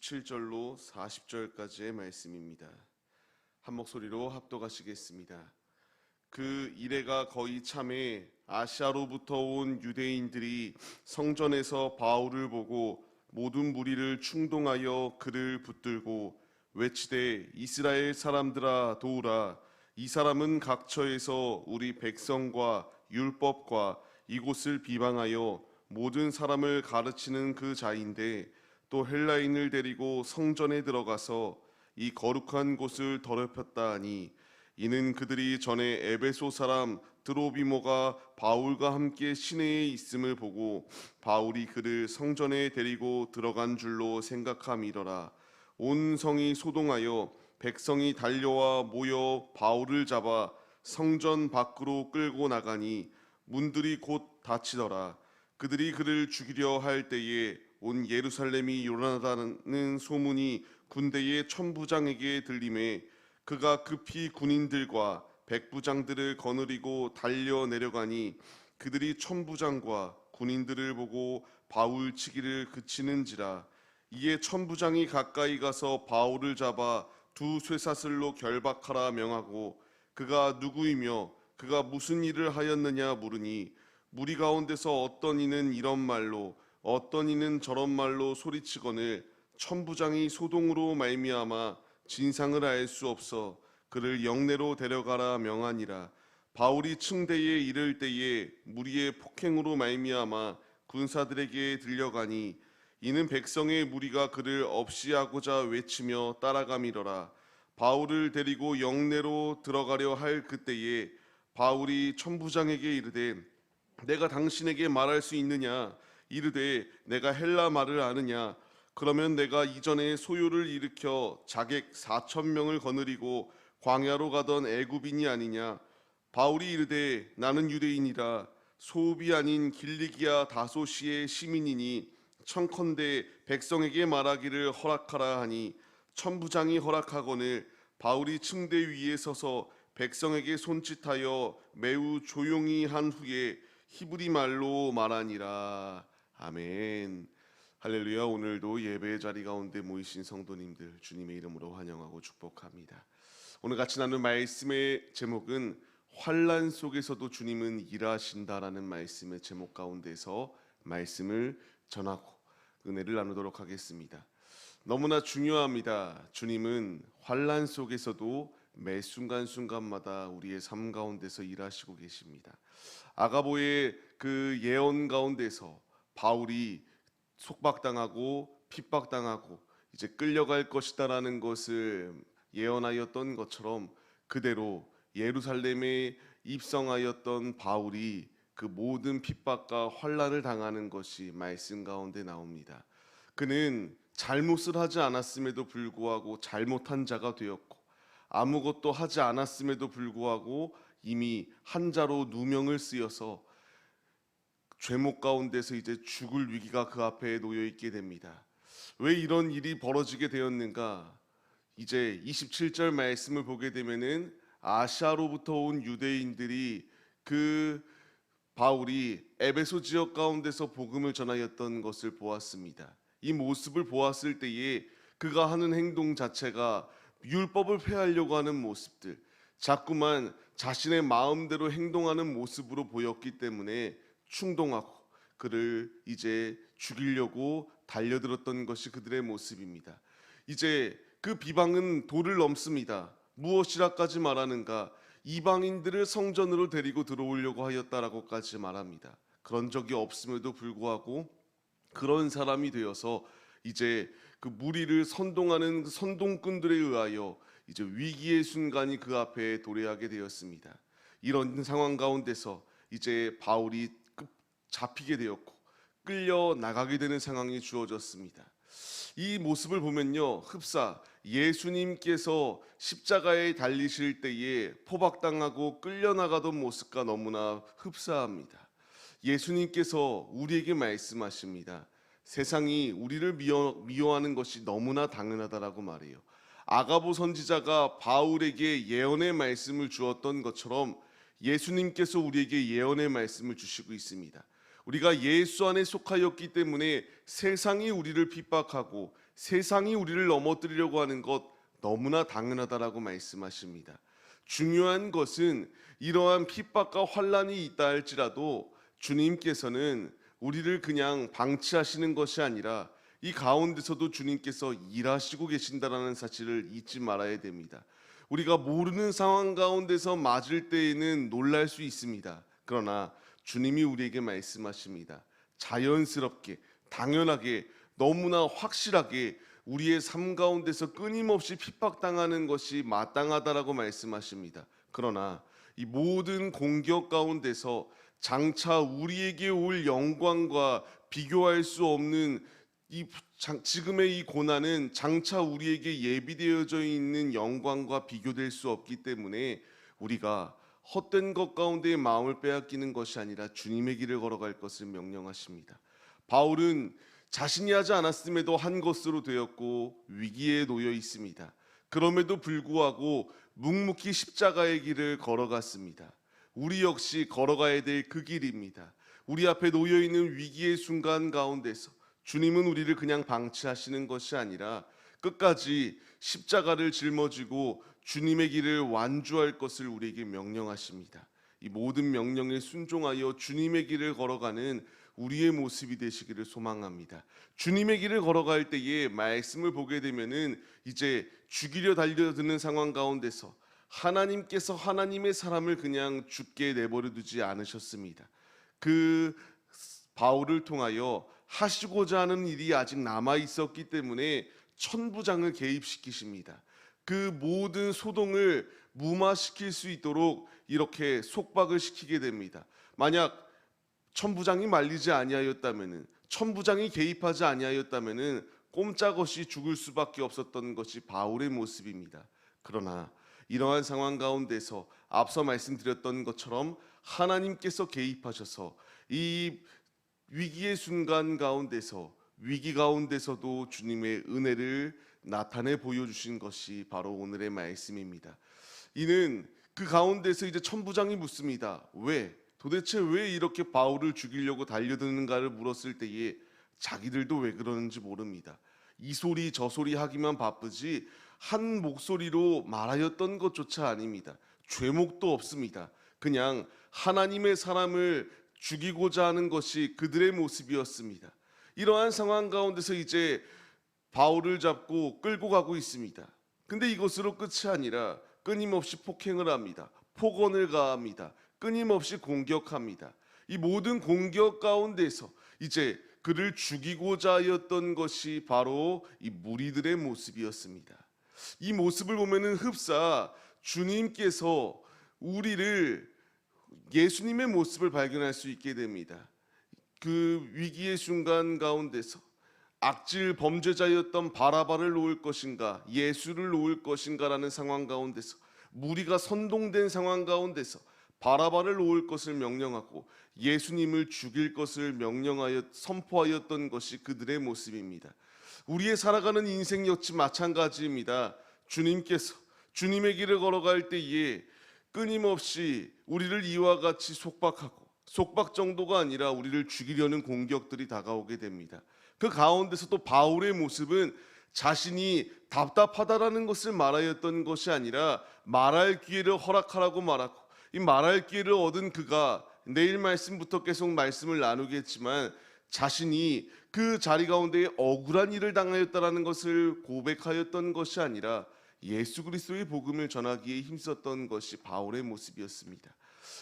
27절로 40절까지의 말씀입니다. 한 목소리로 합독하시겠습니다. 그 이래가 거의 참에 아시아로부터 온 유대인들이 성전에서 바울을 보고 모든 무리를 충동하여 그를 붙들고 외치되 이스라엘 사람들아 도우라. 이 사람은 각처에서 우리 백성과 율법과 이곳을 비방하여 모든 사람을 가르치는 그 자인데 또 헬라인을 데리고 성전에 들어가서 이 거룩한 곳을 더럽혔다 하니 이는 그들이 전에 에베소 사람 드로비모가 바울과 함께 시내에 있음을 보고 바울이 그를 성전에 데리고 들어간 줄로 생각함이더라. 온 성이 소동하여 백성이 달려와 모여 바울을 잡아 성전 밖으로 끌고 나가니 문들이 곧 닫히더라. 그들이 그를 죽이려 할 때에 온 예루살렘이 요란하다는 소문이 군대의 천부장에게 들림에 그가 급히 군인들과 백부장들을 거느리고 달려 내려가니 그들이 천부장과 군인들을 보고 바울 치기를 그치는지라. 이에 천부장이 가까이 가서 바울을 잡아 두 쇠사슬로 결박하라 명하고 그가 누구이며 그가 무슨 일을 하였느냐 물으니 무리 가운데서 어떤 이는 이런 말로 어떤 이는 저런 말로 소리치거늘 천부장이 소동으로 말미암아 진상을 알 수 없어 그를 영내로 데려가라 명하니라. 바울이 층대에 이를 때에 무리의 폭행으로 말미암아 군사들에게 들려가니 이는 백성의 무리가 그를 없이하고자 외치며 따라가미러라. 바울을 데리고 영내로 들어가려 할 그때에 바울이 천부장에게 이르되 내가 당신에게 말할 수 있느냐? 이르되 내가 헬라 말을 아느냐? 그러면 내가 이전에 소요를 일으켜 자객 4,000명을 거느리고 광야로 가던 애굽인이 아니냐? 바울이 이르되 나는 유대인이라 소읍이 아닌 길리기아 다소시의 시민이니 청컨대 백성에게 말하기를 허락하라 하니 천부장이 허락하거늘 바울이 층대 위에 서서 백성에게 손짓하여 매우 조용히 한 후에 히브리 말로 말하니라. 아멘. 할렐루야. 오늘도 예배의 자리 가운데 모이신 성도님들 주님의 이름으로 환영하고 축복합니다. 오늘 같이 나눌 말씀의 제목은 환난 속에서도 주님은 일하신다라는 말씀의 제목 가운데서 말씀을 전하고 은혜를 나누도록 하겠습니다. 너무나 중요합니다. 주님은 환난 속에서도 매 순간순간마다 우리의 삶 가운데서 일하시고 계십니다. 아가보의 그 예언 가운데서 바울이 속박당하고 핍박당하고 이제 끌려갈 것이다라는 것을 예언하였던 것처럼 그대로 예루살렘에 입성하였던 바울이 그 모든 핍박과 환난을 당하는 것이 말씀 가운데 나옵니다. 그는 잘못을 하지 않았음에도 불구하고 잘못한 자가 되었고 아무것도 하지 않았음에도 불구하고 이미 한 자로 누명을 쓰여서 죄목 가운데서 이제 죽을 위기가 그 앞에 놓여 있게 됩니다. 왜 이런 일이 벌어지게 되었는가? 이제 27절 말씀을 보게 되면은 아시아로부터 온 유대인들이 그 바울이 에베소 지역 가운데서 복음을 전하였던 것을 보았습니다. 이 모습을 보았을 때에 그가 하는 행동 자체가 율법을 폐하려고 하는 모습들, 자꾸만 자신의 마음대로 행동하는 모습으로 보였기 때문에 충동하고 그를 이제 죽이려고 달려들었던 것이 그들의 모습입니다. 이제 그 비방은 도를 넘습니다. 무엇이라까지 말하는가? 이방인들을 성전으로 데리고 들어오려고 하였다라고까지 말합니다. 그런 적이 없음에도 불구하고 그런 사람이 되어서 이제 그 무리를 선동하는 그 선동꾼들에 의하여 이제 위기의 순간이 그 앞에 도래하게 되었습니다. 이런 상황 가운데서 이제 바울이 잡히게 되었고 끌려 나가게 되는 상황이 주어졌습니다. 이 모습을 보면요, 흡사 예수님께서 십자가에 달리실 때에 포박당하고 끌려나가던 모습과 너무나 흡사합니다. 예수님께서 우리에게 말씀하십니다. 세상이 우리를 미워하는 것이 너무나 당연하다라고 말해요. 아가보 선지자가 바울에게 예언의 말씀을 주었던 것처럼 예수님께서 우리에게 예언의 말씀을 주시고 있습니다. 우리가 예수 안에 속하였기 때문에 세상이 우리를 핍박하고 세상이 우리를 넘어뜨리려고 하는 것 너무나 당연하다라고 말씀하십니다. 중요한 것은 이러한 핍박과 환란이 있다 할지라도 주님께서는 우리를 그냥 방치하시는 것이 아니라 이 가운데서도 주님께서 일하시고 계신다라는 사실을 잊지 말아야 됩니다. 우리가 모르는 상황 가운데서 맞을 때에는 놀랄 수 있습니다. 그러나 주님이 우리에게 말씀하십니다. 자연스럽게, 당연하게, 너무나 확실하게 우리의 삶 가운데서 끊임없이 핍박당하는 것이 마땅하다라고 말씀하십니다. 그러나 이 모든 공격 가운데서 장차 우리에게 올 영광과 비교할 수 없는 지금의 이 고난은 장차 우리에게 예비되어져 있는 영광과 비교될 수 없기 때문에 우리가 헛된 것 가운데 마음을 빼앗기는 것이 아니라 주님의 길을 걸어갈 것을 명령하십니다. 바울은 자신이 하지 않았음에도 한 것으로 되었고 위기에 놓여 있습니다. 그럼에도 불구하고 묵묵히 십자가의 길을 걸어갔습니다. 우리 역시 걸어가야 될 그 길입니다. 우리 앞에 놓여 있는 위기의 순간 가운데서 주님은 우리를 그냥 방치하시는 것이 아니라 끝까지 십자가를 짊어지고 주님의 길을 완주할 것을 우리에게 명령하십니다. 이 모든 명령에 순종하여 주님의 길을 걸어가는 우리의 모습이 되시기를 소망합니다. 주님의 길을 걸어갈 때에 말씀을 보게 되면은 이제 죽이려 달려드는 상황 가운데서 하나님께서 하나님의 사람을 그냥 죽게 내버려 두지 않으셨습니다. 그 바울을 통하여 하시고자 하는 일이 아직 남아 있었기 때문에 천부장을 개입시키십니다. 그 모든 소동을 무마시킬 수 있도록 이렇게 속박을 시키게 됩니다. 만약 천부장이 말리지 아니하였다면은, 천부장이 개입하지 아니하였다면은 꼼짝없이 죽을 수밖에 없었던 것이 바울의 모습입니다. 그러나 이러한 상황 가운데서 앞서 말씀드렸던 것처럼 하나님께서 개입하셔서 이 위기의 순간 가운데서, 위기 가운데서도 주님의 은혜를 나타내 보여주신 것이 바로 오늘의 말씀입니다. 이는 그 가운데서 이제 천부장이 묻습니다. 도대체 왜 이렇게 바울을 죽이려고 달려드는가를 물었을 때에 자기들도 왜 그러는지 모릅니다. 이 소리 저 소리 하기만 바쁘지 한 목소리로 말하였던 것조차 아닙니다. 죄목도 없습니다. 그냥 하나님의 사람을 죽이고자 하는 것이 그들의 모습이었습니다. 이러한 상황 가운데서 이제 바울을 잡고 끌고 가고 있습니다. 근데 이것으로 끝이 아니라 끊임없이 폭행을 합니다. 폭언을 가합니다. 끊임없이 공격합니다. 이 모든 공격 가운데서 이제 그를 죽이고자 하였던 것이 바로 이 무리들의 모습이었습니다. 이 모습을 보면은 흡사 주님께서 우리를 예수님의 모습을 발견할 수 있게 됩니다. 그 위기의 순간 가운데서 악질 범죄자였던 바라바를 놓을 것인가, 예수를 놓을 것인가라는 상황 가운데서 무리가 선동된 상황 가운데서 바라바를 놓을 것을 명령하고 예수님을 죽일 것을 명령하여 선포하였던 것이 그들의 모습입니다. 우리의 살아가는 인생 역시 마찬가지입니다. 주님께서 주님의 길을 걸어갈 때에 끊임없이 우리를 이와 같이 속박하고, 속박 정도가 아니라 우리를 죽이려는 공격들이 다가오게 됩니다. 그 가운데서도 바울의 모습은 자신이 답답하다라는 것을 말하였던 것이 아니라 말할 기회를 허락하라고 말하고, 이 말할 기회를 얻은 그가 내일 말씀부터 계속 말씀을 나누겠지만 자신이 그 자리 가운데 억울한 일을 당하였다라는 것을 고백하였던 것이 아니라 예수 그리스도의 복음을 전하기에 힘썼던 것이 바울의 모습이었습니다.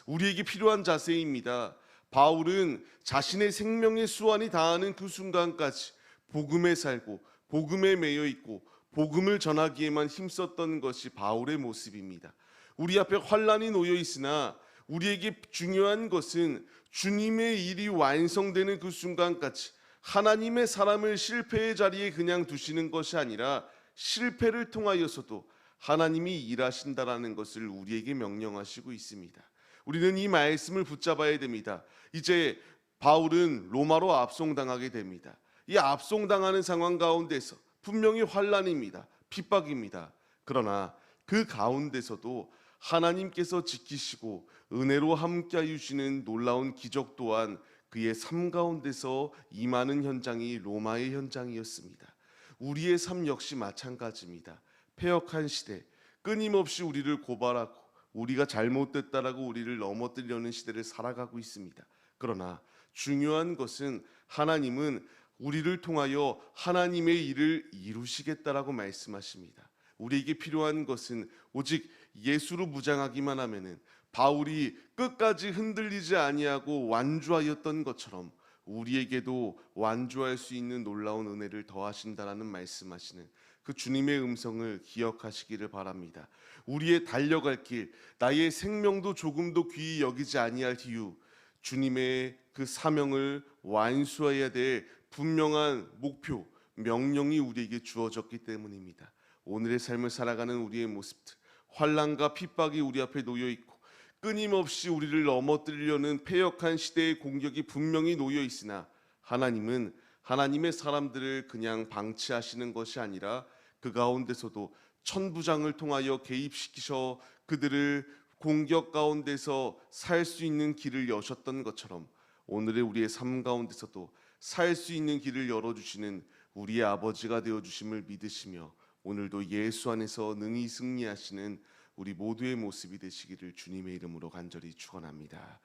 우리에게 필요한 자세입니다. 바울은 자신의 생명의 수완이 다하는 그 순간까지 복음에 살고 복음에 매여 있고 복음을 전하기에만 힘썼던 것이 바울의 모습입니다. 우리 앞에 환란이 놓여 있으나 우리에게 중요한 것은 주님의 일이 완성되는 그 순간까지 하나님의 사람을 실패의 자리에 그냥 두시는 것이 아니라 실패를 통하여서도 하나님이 일하신다라는 것을 우리에게 명령하시고 있습니다. 우리는 이 말씀을 붙잡아야 됩니다. 이제 바울은 로마로 압송당하게 됩니다. 이 압송당하는 상황 가운데서 분명히 환란입니다. 핍박입니다. 그러나 그 가운데서도 하나님께서 지키시고 은혜로 함께하여 주시는 놀라운 기적 또한 그의 삶 가운데서 임하는 현장이 로마의 현장이었습니다. 우리의 삶 역시 마찬가지입니다. 패역한 시대, 끊임없이 우리를 고발하고 우리가 잘못됐다라고 우리를 넘어뜨리려는 시대를 살아가고 있습니다. 그러나 중요한 것은 하나님은 우리를 통하여 하나님의 일을 이루시겠다라고 말씀하십니다. 우리에게 필요한 것은 오직 예수로 무장하기만 하면은 바울이 끝까지 흔들리지 아니하고 완주하였던 것처럼 우리에게도 완주할 수 있는 놀라운 은혜를 더하신다라는 말씀하시는 그 주님의 음성을 기억하시기를 바랍니다. 우리의 달려갈 길, 나의 생명도 조금도 귀히 여기지 아니할 이유, 주님의 그 사명을 완수해야 될 분명한 목표, 명령이 우리에게 주어졌기 때문입니다. 오늘의 삶을 살아가는 우리의 모습들, 환난과 핍박이 우리 앞에 놓여 있고 끊임없이 우리를 넘어뜨리려는 패역한 시대의 공격이 분명히 놓여 있으나 하나님은 하나님의 사람들을 그냥 방치하시는 것이 아니라 그 가운데서도 천부장을 통하여 개입시키셔 그들을 공격 가운데서 살 수 있는 길을 여셨던 것처럼 오늘의 우리의 삶 가운데서도 살 수 있는 길을 열어주시는 우리의 아버지가 되어주심을 믿으시며 오늘도 예수 안에서 능히 승리하시는 우리 모두의 모습이 되시기를 주님의 이름으로 간절히 축원합니다.